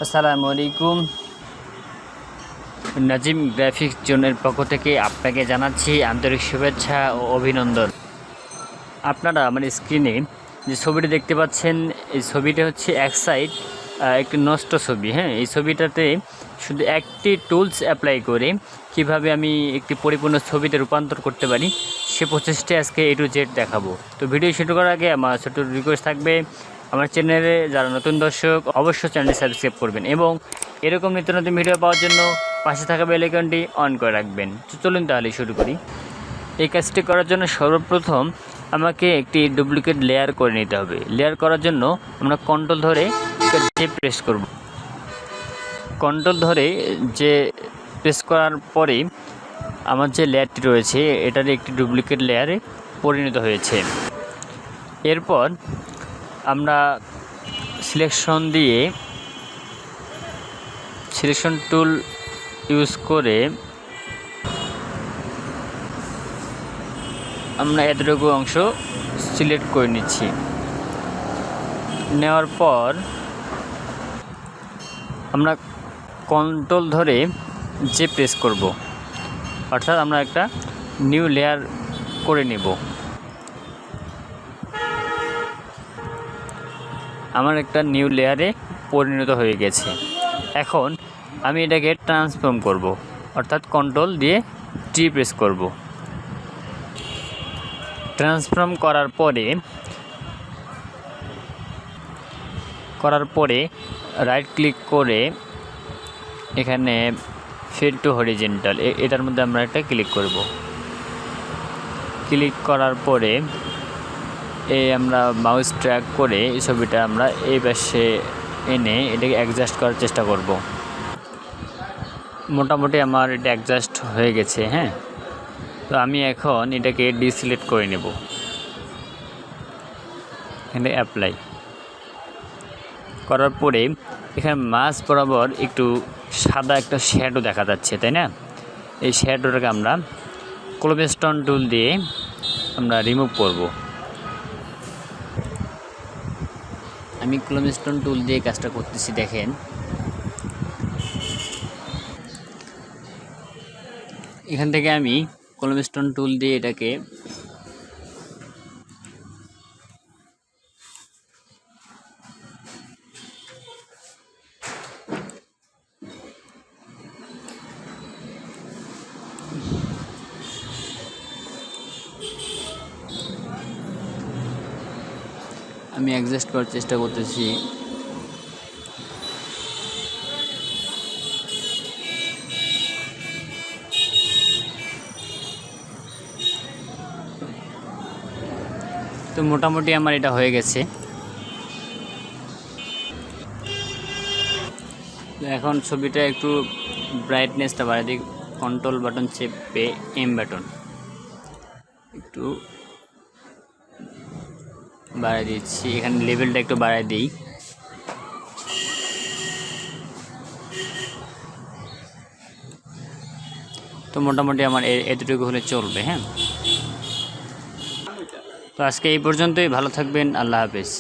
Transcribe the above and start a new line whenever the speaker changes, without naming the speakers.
আসসালামু আলাইকুম। নাজিম গ্রাফিক্স জোনের পক্ষ থেকে আপনাকে জানাচ্ছি আন্তরিক শুভেচ্ছা ও অভিনন্দন। আপনারা আমার স্ক্রিনে যে ছবিটি দেখতে পাচ্ছেন, এই ছবিটা হচ্ছে এক সাইড একটি নষ্ট ছবি। এই ছবিটাতে শুধু একটি টুলস অ্যাপ্লাই করে কিভাবে আমি একটি পরিপূর্ণ ছবিতে রূপান্তর করতে পারি সে প্রচেষ্টা আজকে A to Z দেখাবো। তো ভিডিও শুরু করার আগে আমার ছোট রিকোয়েস্ট থাকবে, আমার চ্যানেলে যারা নতুন দর্শক অবশ্যই চ্যানেলটি সাবস্ক্রাইব করবেন এবং এরকম নিত্য নতুন ভিডিও পাওয়ার জন্য পাশে থাকা বেল আইকনটি অন করে রাখবেন। তো চলুন তাহলে শুরু করি। এই কাজটি করার জন্য সর্বপ্রথম আমাকে একটি ডুপ্লিকেট লেয়ার করে নিতে হবে। লেয়ার করার জন্য আমরা কন্ট্রোল ধরে যে প্রেস করব, কন্ট্রোল ধরে যে প্রেস করার পরে আমার যে লেয়ারটি রয়েছে এটার একটি ডুপ্লিকেট লেয়ারে পরিণত হয়েছে। এরপর আমরা সিলেকশন টুল ইউজ করে আমরা এতটুকু অংশ সিলেক্ট করে নিচ্ছি। নেওয়ার পর আমরা কন্ট্রোল ধরে যে প্রেস করব, অর্থাৎ আমরা একটা নিউ লেয়ার করে নেব। আমার একটা নিউ লেয়ারে পরিণত হয়ে গেছে। এখন আমি এটাকে ট্রান্সফর্ম করব, অর্থাৎ কন্ট্রোল দিয়ে টি প্রেস করব। ট্রান্সফর্ম করার পরে রাইট ক্লিক করে এখানে ফিল টু হরিজেন্টাল এটার মধ্যে আমরা একটা ক্লিক করব। ক্লিক করার পরে আমরা মাউস ট্র্যাক করে এই ছবিটা আমরা এই পাশে এনে এটাকে অ্যাডজাস্ট করার চেষ্টা করব। মোটামুটি আমার এটা অ্যাডজাস্ট হয়ে গেছে। তো আমি এখন এটাকে ডিসিলেক্ট করে নেব। এখানে অ্যাপ্লাই করার পরে এখানে মাঝ বরাবর একটু সাদা একটা শ্যাডো দেখা যাচ্ছে, তাই না? এই শ্যাডোটাকে আমরা ক্লোবেস্টন টুল দিয়ে আমরা রিমুভ করব। আমি ক্লোবেস্টন টুল দিয়ে কাজটা করতেছি, দেখেন। এখান থেকে আমি ক্লোবেস্টন টুল দিয়ে এটাকে অ্যাডজাস্ট করার চেষ্টা করতেছি। তো মোটামুটি আমার এটা হয়ে গেছে। এখন ছবিটা একটু ব্রাইটনেসটা বাড়াই দিই, কন্ট্রোল বাটন চেপে এম বাটন একটু বাড়াই দিচ্ছি। এখানে লেভেলটা একটু বাড়াই দিই। তো মোটামুটি আমার এতটুকু হলে চলবে। তো আজকে এই পর্যন্তই। ভালো থাকবেন। আল্লাহ হাফেজ।